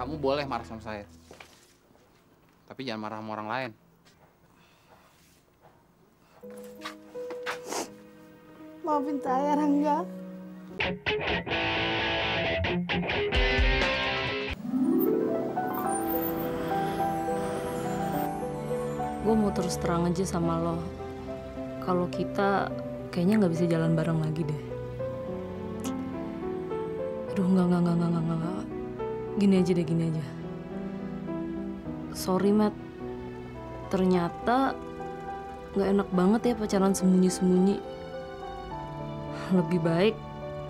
Kamu boleh marah sama saya. Tapi jangan marah sama orang lain. Maafin saya, Rangga. Gue mau terus terang aja sama lo. Kalau kita kayaknya nggak bisa jalan bareng lagi deh. Aduh, enggak. Gini aja deh, gini aja. Sorry, Matt. Ternyata nggak enak banget ya pacaran sembunyi-sembunyi. Lebih baik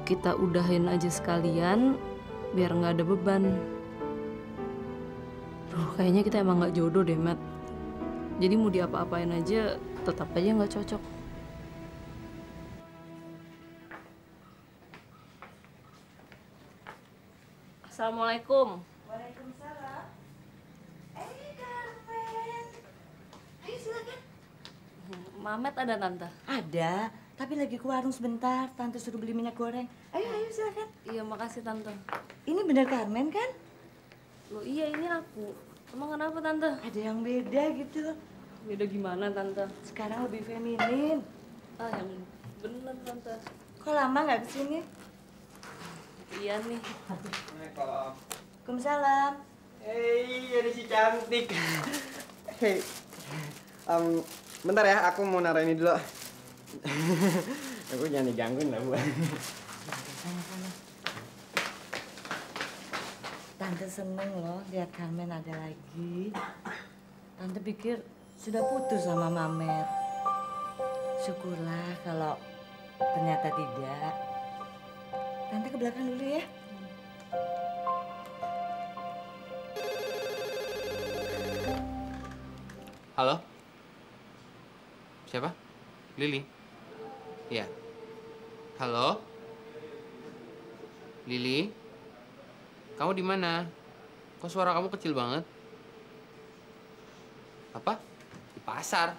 kita udahin aja sekalian, biar nggak ada beban. Duh, kayaknya kita emang nggak jodoh deh, Matt. Jadi mau diapa-apain aja, tetap aja nggak cocok. Assalamualaikum. Waalaikumsalam. Carmen. Ayo silakan. Mamet ada, Tante? Ada, tapi lagi ke warung sebentar. Tante suruh beli minyak goreng. Ayo silakan. Iya, makasih, Tante. Ini benar Carmen kan? Loh, iya, ini aku. Emang kenapa, Tante? Ada yang beda gitu. Beda gimana, Tante? Sekarang lebih feminin. Ah, yang bener, Tante. Kok lama nggak kesini? Iya nih. Waalaikumsalam. Hei, ada si cantik. Hei, bentar ya, aku mau naruh ini dulu. Aku jangan digangguin lah, Bu. Sana. Tante seneng loh lihat Carmen ada lagi. Tante pikir sudah putus sama Mamer. Syukurlah kalau ternyata tidak. Tante ke belakang dulu ya. Halo? Siapa? Lili? Iya. Halo? Lili? Kamu di mana? Kok suara kamu kecil banget? Apa? Di pasar?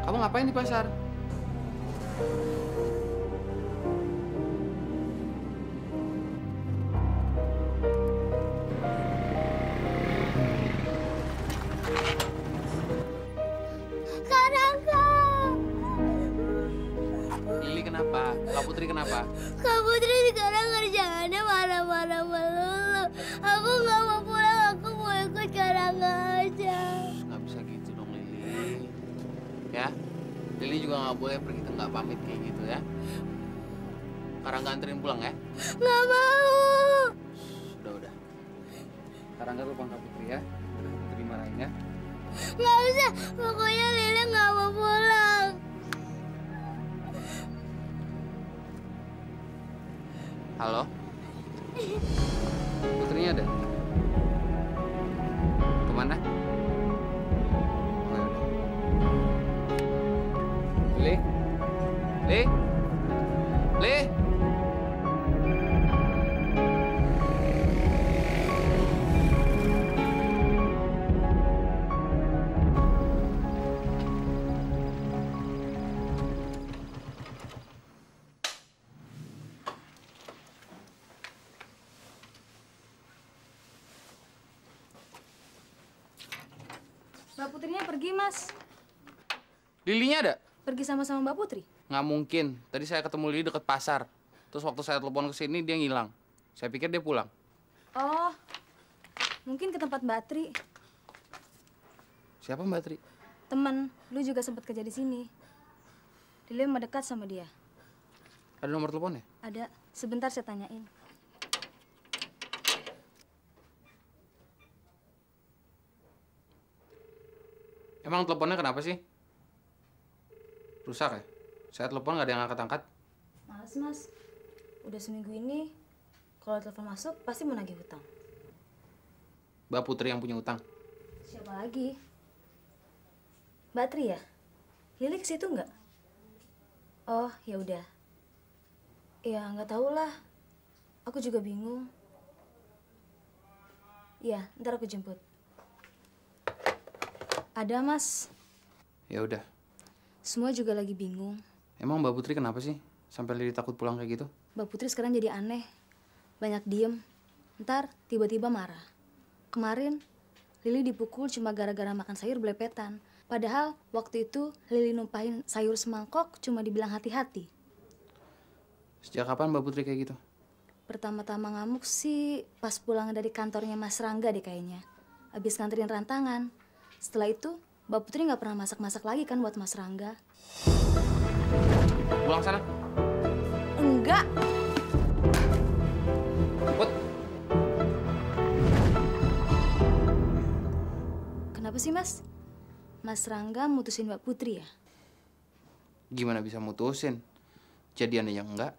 Kamu ngapain di pasar? Lili kenapa? Kak Putri kenapa? Kak Putri sekarang kerjaannya marah-marah melulu. Aku nggak mau pulang, aku mau ikut Karangga aja. Nggak bisa gitu dong, Lili. Ya? Lili juga nggak boleh pergi ke nggak pamit kayak gitu ya. Karangga anterin pulang ya? Nggak mau. Udah. Karangga telepon Kak Putri ya. Putri marahin ya. Nggak usah, pokoknya Lili nggak mau pulang. Halo? Putrinya ada? Kemana? Oh, yaudah. Li? Li? Li? Mbak Putrinya pergi, Mas. Lilinya ada? Pergi sama-sama Mbak Putri? Nggak mungkin. Tadi saya ketemu Lili deket pasar. Terus waktu saya telepon ke sini, dia ngilang. Saya pikir dia pulang. Oh, mungkin ke tempat Mbak Tri. Siapa Mbak Tri? Temen, lu juga sempat kerja di sini. Lili mau dekat sama dia. Ada nomor teleponnya? Ada, sebentar saya tanyain. Emang teleponnya kenapa sih? Rusak ya? Saya telepon nggak ada yang angkat-angkat. Males, Mas. Udah seminggu ini, kalau telepon masuk, pasti mau nagih hutang. Mbak Putri yang punya utang. Siapa lagi? Mbak Tri ya? Lili ke situ nggak? Oh, ya udah. Ya, nggak tahu lah. Aku juga bingung. Iya, ntar aku jemput. Ada, Mas. Ya udah. Semua juga lagi bingung. Emang Mbak Putri kenapa sih? Sampai Lili takut pulang kayak gitu? Mbak Putri sekarang jadi aneh. Banyak diem. Ntar tiba-tiba marah. Kemarin Lili dipukul cuma gara-gara makan sayur belepetan. Padahal waktu itu Lili numpahin sayur semangkok cuma dibilang hati-hati. Sejak kapan Mbak Putri kayak gitu? Pertama-tama ngamuk sih pas pulang dari kantornya Mas Rangga deh kayaknya. Abis nganterin rantangan. Setelah itu Mbak Putri nggak pernah masak-masak lagi kan buat Mas Rangga. Pulang sana. Enggak. Put. Kenapa sih Mas? Mas Rangga mutusin Mbak Putri ya? Gimana bisa mutusin? Jadian aja enggak.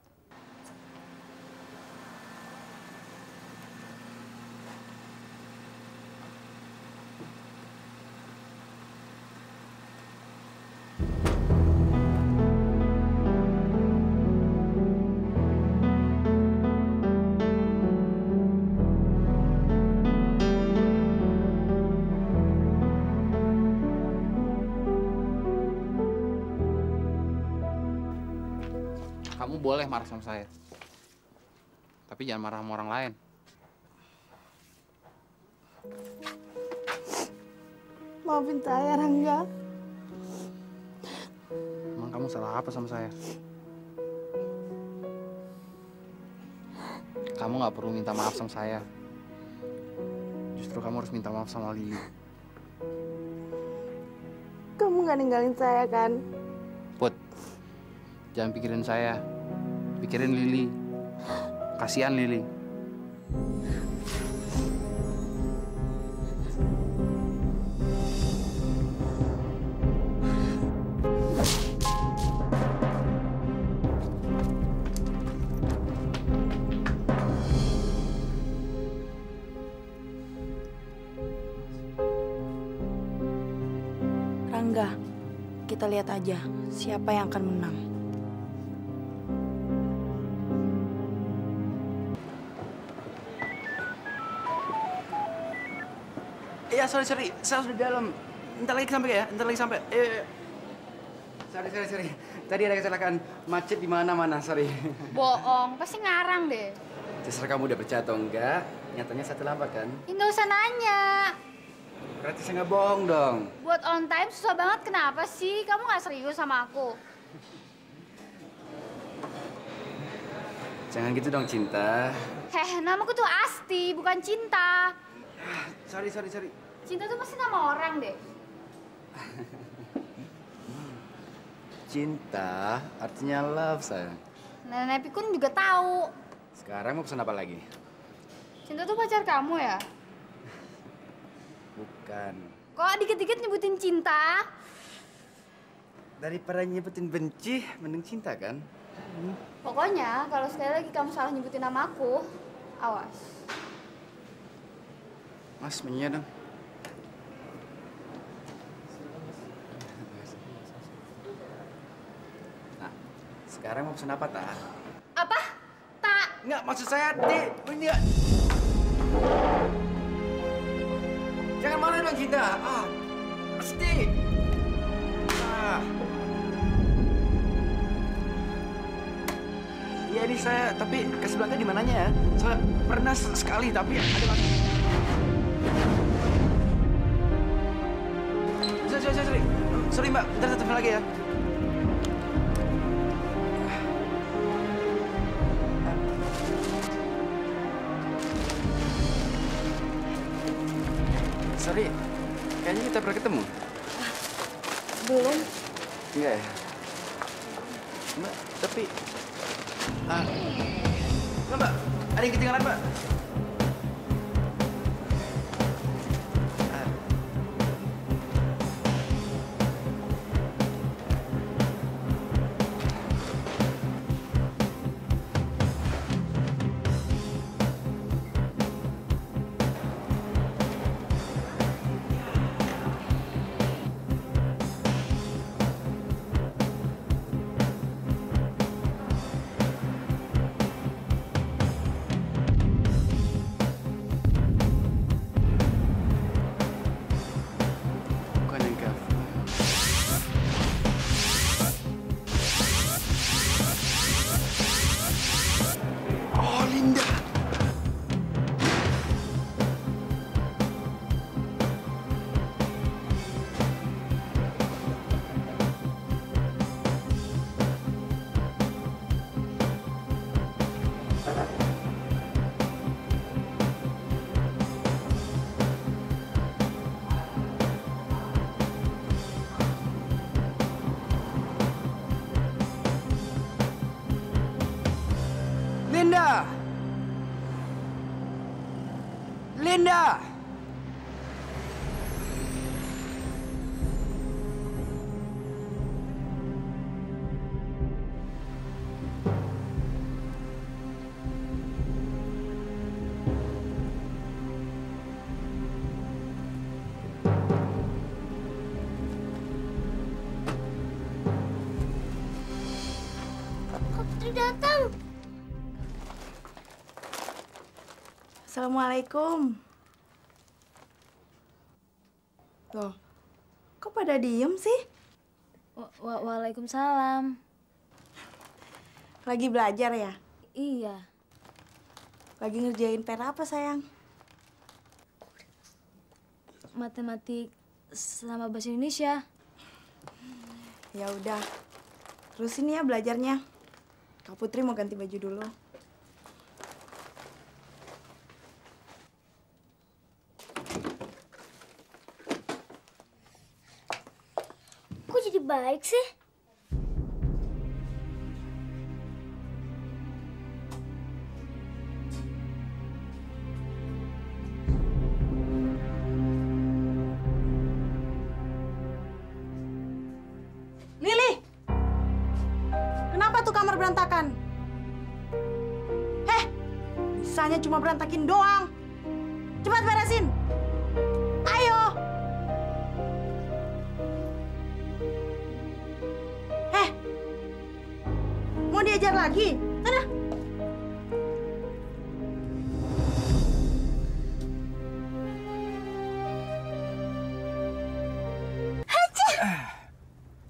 Kamu boleh marah sama saya. Tapi jangan marah sama orang lain. Maafin saya Rangga. Emang kamu salah apa sama saya? Kamu nggak perlu minta maaf sama saya. Justru kamu harus minta maaf sama Lili. Kamu nggak ninggalin saya kan? Put, jangan pikirin saya. Pikirin Lili. Kasihan Lili. Rangga, kita lihat aja siapa yang akan menang. Iya, sorry. Saya sudah di dalam. Ntar lagi sampai ya, ntar lagi sampai. Sorry. Tadi ada kecelakaan macet di mana-mana, sorry. Bohong, pasti ngarang deh. Terserah kamu udah percaya atau enggak, nyatanya satu lama kan? Ya nggak usah nanya. Berarti saya nggak bohong dong. Buat on time susah banget, kenapa sih? Kamu nggak serius sama aku? Jangan gitu dong, Cinta. Namaku tuh Asti, bukan Cinta. Sorry. Cinta tuh pasti nama orang deh. Cinta artinya love, sayang. Nenek Pikun juga tahu. Sekarang mau pesan apa lagi? Cinta tuh pacar kamu ya? Bukan. Kok dikit-dikit nyebutin cinta? Daripada nyebutin benci, mending cinta kan? Pokoknya kalau sekali lagi kamu salah nyebutin nama aku, awas. Mas, menunya dong. Nah, sekarang mau pesan apa, Ta? Apa? Tak. Enggak, maksud saya, Di. Ini jangan marah dong, Cinta. Pasti. Iya, ini saya, tapi ke sebelahnya di mananya ya? Saya pernah sekali, tapi ada lagi. Sorry, Mbak. Bentar, telepon lagi ya. Sorry, kayaknya kita pernah ketemu. Belum. Enggak ya? Mbak, tapi... Mbak, ada yang ketinggalan, Mbak. Linda! Kak Putri datang. Assalamualaikum. Loh, kok pada diem sih? Waalaikumsalam. Lagi belajar ya? Iya. Lagi ngerjain PR apa sayang? Matematik sama bahasa Indonesia. Ya udah, terusin ya belajarnya. Kak Putri mau ganti baju dulu. Kok jadi baik sih? Lili! Kenapa tuh kamar berantakan? Bisanya cuma berantakin doang. Cepat beresin. Ayo. Mau diajar lagi? Sana.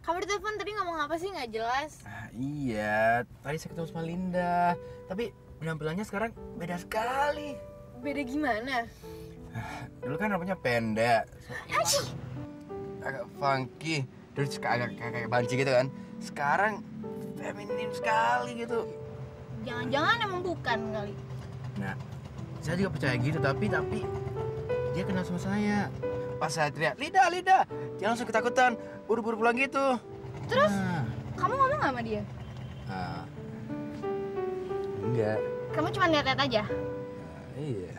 Kamu ditelepon tadi ngomong apa sih, nggak jelas? Iya, tadi saya ketemu sama Linda. Tapi penampilannya sekarang beda sekali. Beda gimana? Dulu kan rambutnya pendek. Agak funky. Terus agak kayak banci gitu kan. Sekarang feminim sekali gitu. Jangan-jangan emang bukan kali. Nah, saya juga percaya gitu, tapi dia kenal sama saya. Pas saya teriak, Linda, jangan langsung ketakutan, buru-buru pulang gitu. Terus, kamu ngomong nggak sama dia? Enggak. Kamu cuma lihat-lihat aja? Iya.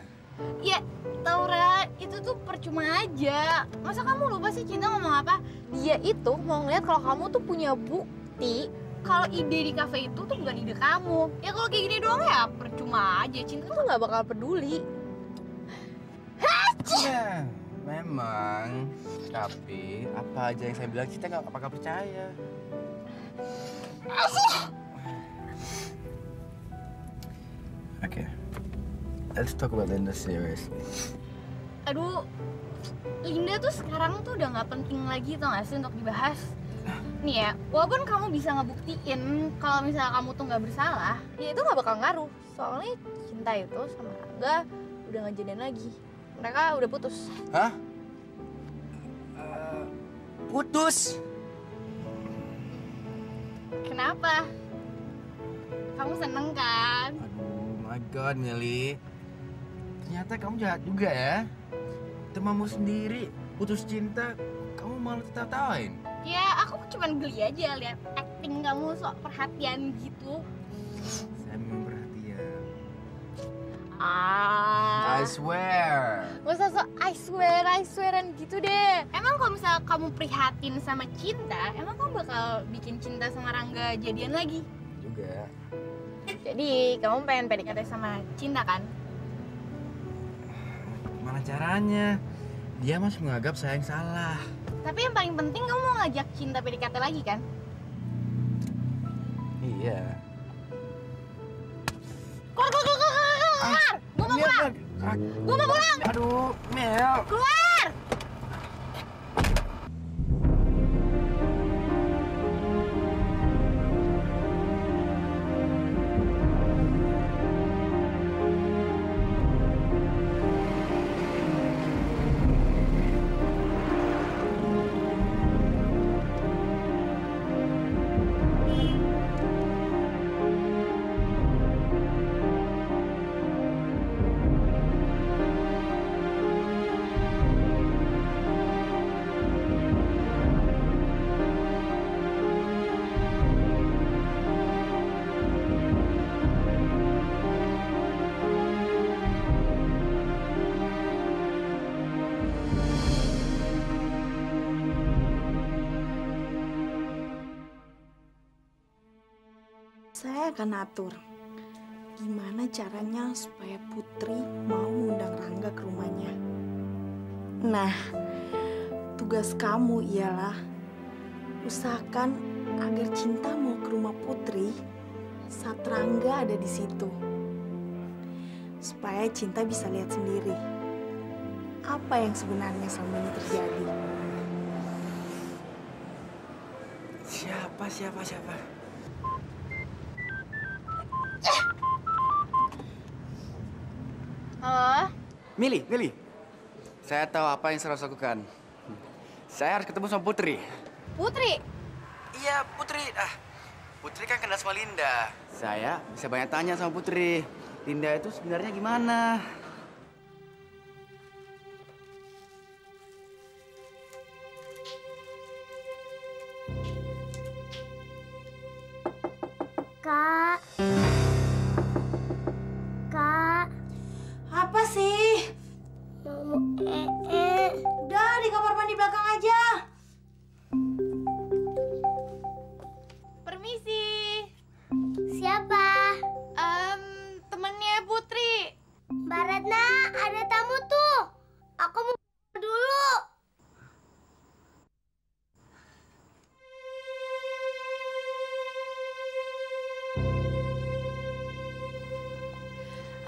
Ya, Taura, itu tuh percuma aja. Masa kamu lupa sih Cinta ngomong apa? Dia itu mau ngeliat kalau kamu tuh punya bukti kalau ide di kafe itu tuh bukan ide kamu. Ya kalau kayak gini doang ya percuma aja. Cinta tuh nggak bakal peduli. Ya, memang. Tapi apa aja yang saya bilang Cinta nggak bakal percaya. Okay. Let's talk about Linda seriously. Aduh, Linda tuh sekarang tuh udah nggak penting lagi tau gak sih untuk dibahas. Nih ya, walaupun kamu bisa ngebuktiin kalau misalnya kamu tuh nggak bersalah, ya itu nggak bakal ngaruh. Soalnya Cinta itu sama Rangga udah nggak jadian lagi. Mereka udah putus. Hah? Putus? Kenapa? Kamu seneng kan? Aduh, my God, Milly. Ternyata kamu jahat juga ya. Temanmu sendiri putus cinta, kamu malah tertawain. Ya, aku cuman geli aja lihat acting kamu sok perhatian gitu. Saya memang perhatian. I swear. Gak usah sok I swearan gitu deh. Emang kalau misalnya kamu prihatin sama Cinta, emang kamu bakal bikin Cinta sama Rangga jadian lagi? Juga. Jadi, kamu pengen PDKT sama Cinta kan? Mana caranya? Dia masih menganggap saya yang salah. Tapi yang paling penting kamu mau ngajak Cinta PDKT lagi kan? Iya. Keluar! Gue mau pulang! Gue mau pulang! Aduh, Mel. Keluar! saya akan atur gimana caranya supaya Putri mau ngundang Rangga ke rumahnya. Nah, tugas kamu ialah usahakan agar Cinta mau ke rumah Putri saat Rangga ada di situ. Supaya Cinta bisa lihat sendiri apa yang sebenarnya selama ini terjadi. Siapa? Halo? Mili. Saya tahu apa yang saya harus lakukan. Saya harus ketemu sama Putri. Putri? Iya, Putri. Putri kan kenal sama Linda. Saya bisa banyak tanya sama Putri. Linda itu sebenarnya gimana? Kak. Apa sih? Udah di kamar mandi belakang aja. Permisi. Siapa? Temennya Putri. Mbak Retna, ada tamu tuh. Aku mau dulu.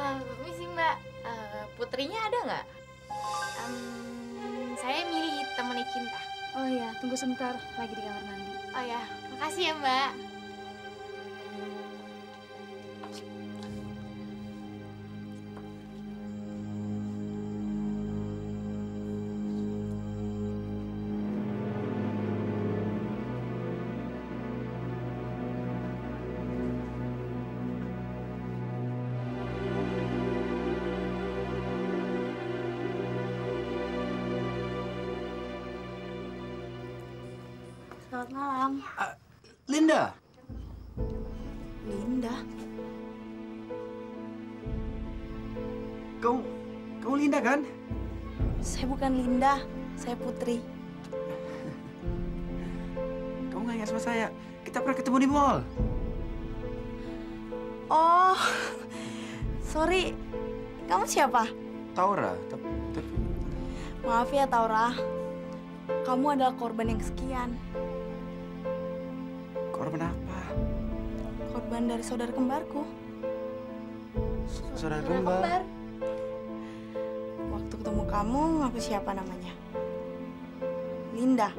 Permisi Mbak, Putrinya ada nggak? Saya milih temennya Cinta. Oh iya, tunggu sebentar, lagi di kamar mandi. Oh ya, makasih ya Mbak. Selamat malam. Linda. Linda? Kamu Linda kan? Saya bukan Linda, saya Putri. Kamu nggak ingat sama saya? Kita pernah ketemu di mall. Oh, sorry. Kamu siapa? Taura. Maaf ya, Taura. Kamu adalah korban yang kesekian. Korban apa? Korban dari saudara kembarku. Saudara kembar. Waktu ketemu kamu, aku siapa namanya? Linda.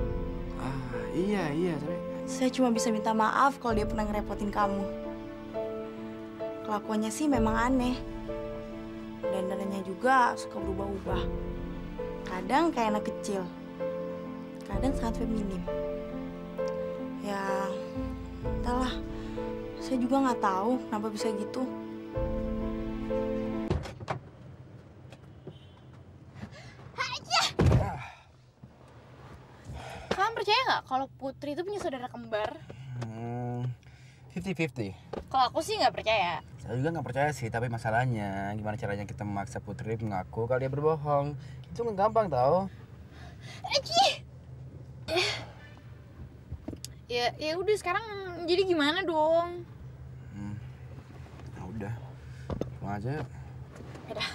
Iya, tapi... Saya cuma bisa minta maaf kalau dia pernah ngerepotin kamu. Kelakuannya sih memang aneh. Dandanannya juga suka berubah-ubah. Kadang kayak anak kecil. Kadang sangat feminim. Ya, entahlah. Saya juga nggak tahu kenapa bisa gitu. Kalian percaya nggak kalau Putri itu punya saudara kembar? 50-50. Kalau aku sih nggak percaya. Saya juga nggak percaya sih, tapi masalahnya gimana caranya kita memaksa Putri mengaku kalau dia berbohong. Itu nggak gampang tau. Ya udah sekarang jadi gimana dong? Nah udah, pulang aja yuk. Yaudah.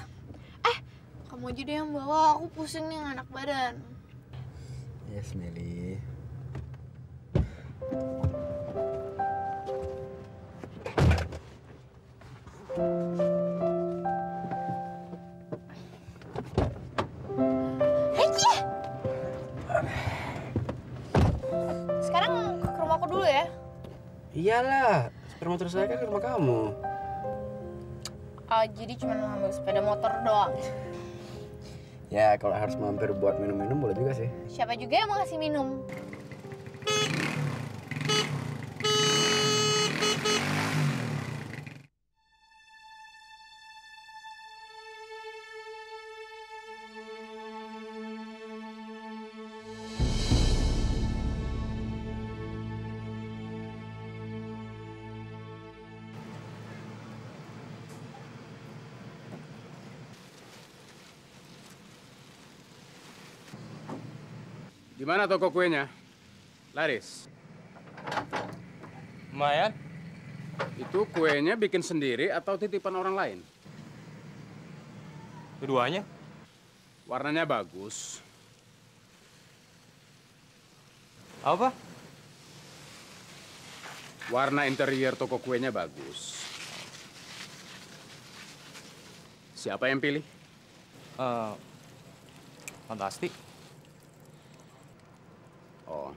Kamu aja deh yang bawa, aku pusing nih anak badan. Yes, Meli. Sekarang ke rumahku dulu ya. Iyalah, sepeda motor saya kan ke rumah kamu. Oh, jadi cuma ngambil sepeda motor doang. Ya, kalau harus mampir buat minum-minum boleh juga sih. Siapa juga yang mau kasih minum? Gimana toko kuenya? Laris? Lumayan. Itu kuenya bikin sendiri atau titipan orang lain? Keduanya. Warnanya bagus. Apa? Warna interior toko kuenya bagus. Siapa yang pilih? Fantastik. Oh.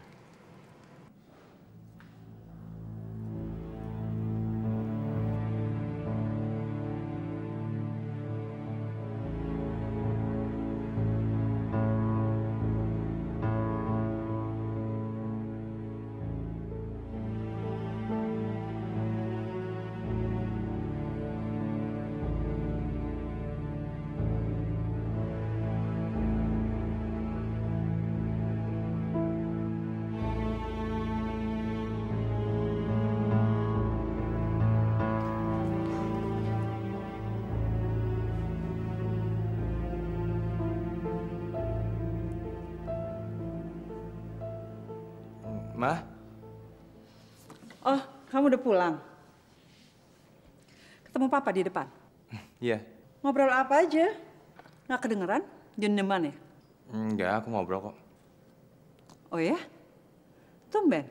Ma? Oh, kamu udah pulang? Ketemu Papa di depan? Iya. Ngobrol apa aja? Nggak kedengeran? Jendeman ya? Enggak, aku ngobrol kok. Oh ya? Tumben.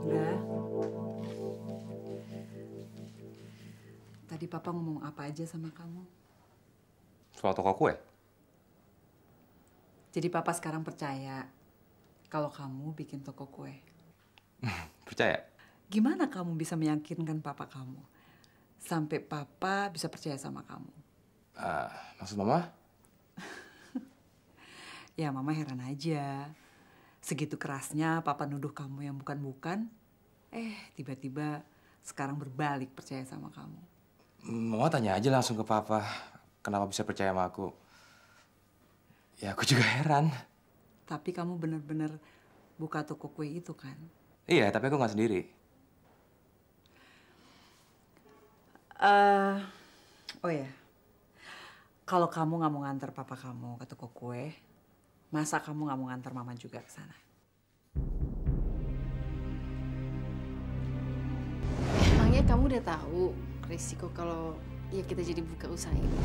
Udah. Tadi Papa ngomong apa aja sama kamu? Soal toko kue? Jadi Papa sekarang percaya kalau kamu bikin toko kue. Percaya? Gimana kamu bisa meyakinkan Papa kamu? Sampai Papa bisa percaya sama kamu. Maksud Mama? Ya Mama heran aja. Segitu kerasnya Papa nuduh kamu yang bukan-bukan. Tiba-tiba sekarang berbalik percaya sama kamu. Mama tanya aja langsung ke Papa. Kenapa bisa percaya sama aku? Ya aku juga heran. Tapi kamu benar-benar buka toko kue itu kan? Iya, tapi aku nggak sendiri. Oh ya, kalau kamu nggak mau nganter Papa kamu ke toko kue, masa kamu nggak mau nganter Mama juga ke sana? Emangnya kamu udah tahu risiko kalau ya kita jadi buka usaha ini?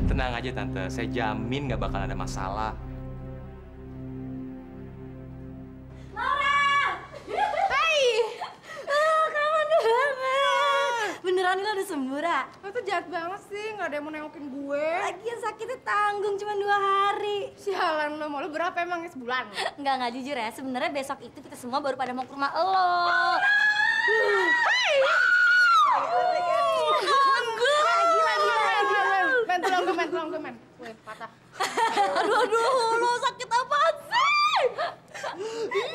Tenang aja Tante, saya jamin nggak bakal ada masalah. Beneran lo udah sembuh, Ra? Lo tuh jahat banget sih, nggak ada yang mau nengokin gue. Lagian sakitnya tanggung cuma 2 hari. Sialan lo, mau lo berapa emangnya sebulan? Enggak jujur ya, sebenarnya besok itu kita semua baru pada mau ke rumah lo. Men, tulang gue, men. Gue patah. Aduh, lo sakit apaan sih?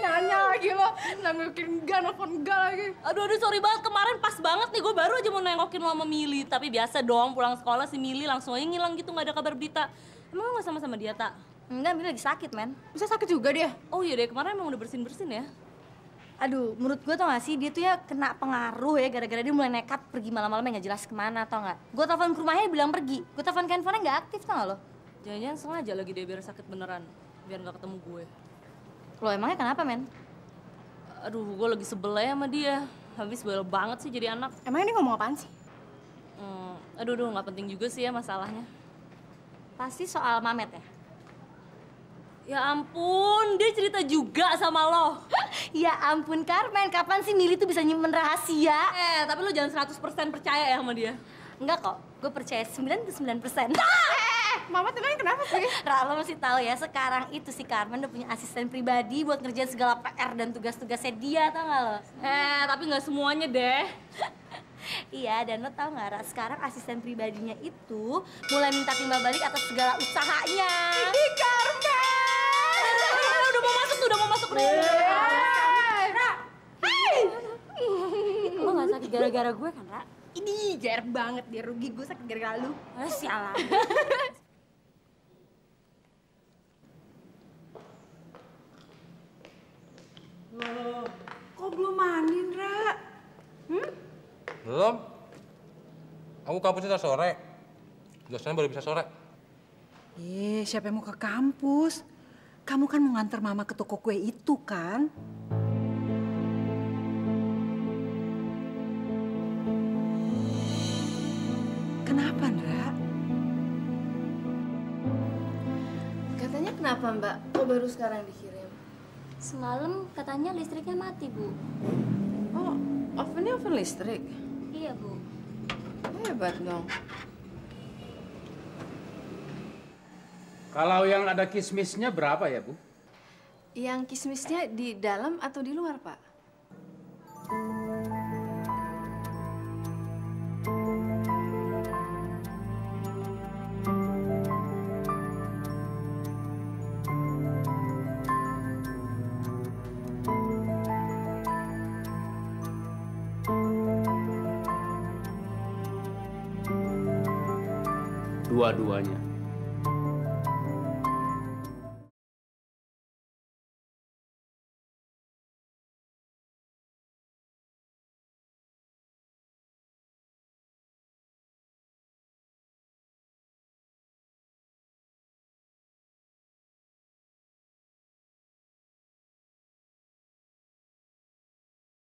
Nanya lagi lo, nengokin enggak, nelfon enggak lagi. Aduh, sorry banget. Kemarin pas banget nih, gue baru aja mau nengokin lo sama Mili. Tapi biasa dong, pulang sekolah si Mili langsung aja ngilang gitu, nggak ada kabar berita. Emang lo nggak sama-sama dia, Tak? Enggak, Mili lagi sakit, men. Bisa sakit juga dia? Oh iya deh, kemarin emang udah bersin-bersin ya? Aduh, menurut gue tau gak sih, dia tuh ya kena pengaruh ya gara-gara dia mulai nekat pergi malam-malam yang gak jelas kemana, tau gak? Gue telepon ke rumahnya, dia bilang pergi. Gue telepon ke handphonenya gak aktif, tau gak lo? Jangan-jangan sengaja lagi dia biar sakit beneran, biar nggak ketemu gue. Lo emangnya kenapa, men? Aduh, gue lagi sebel aja sama dia. Habis bel banget sih jadi anak. Emangnya dia ngomong apaan sih? Aduh, nggak penting juga sih ya masalahnya. Pasti soal Mamet ya? Ya ampun, dia cerita juga sama lo. Ya ampun, Carmen. Kapan sih Mili tuh bisa nyimpen rahasia? Tapi lo jangan 100% percaya ya sama dia. Enggak kok, gue percaya 99%. Mama emangnya kenapa sih? Ra, lo mesti tahu ya, sekarang itu si Carmen udah punya asisten pribadi buat ngerjain segala PR dan tugas-tugasnya dia, tau gak lo? Tapi nggak semuanya deh. Iya, dan lo tau gak, Ra, sekarang asisten pribadinya itu mulai minta timbal balik atas segala usahanya. Ini Carmen! Udah mau masuk deh. Ra! Lo gak sakit gara-gara gue kan, Ra? Ini ger banget dia, rugi gue sakit gara-gara lu. Sialan. Loh, kok belum mandi, Ra? Belum. Aku kampusnya sore. Dosennya baru bisa sore. Siapa yang mau ke kampus? Kamu kan mau nganter Mama ke toko kue itu kan? Kenapa, Ndra? Katanya kenapa, Mbak? Kok baru sekarang dikirim? Semalam katanya listriknya mati, Bu. Oh, ovennya oven listrik? Iya, Bu. Hebat dong. Kalau yang ada kismisnya berapa ya, Bu? Yang kismisnya di dalam atau di luar, Pak? Dua-duanya.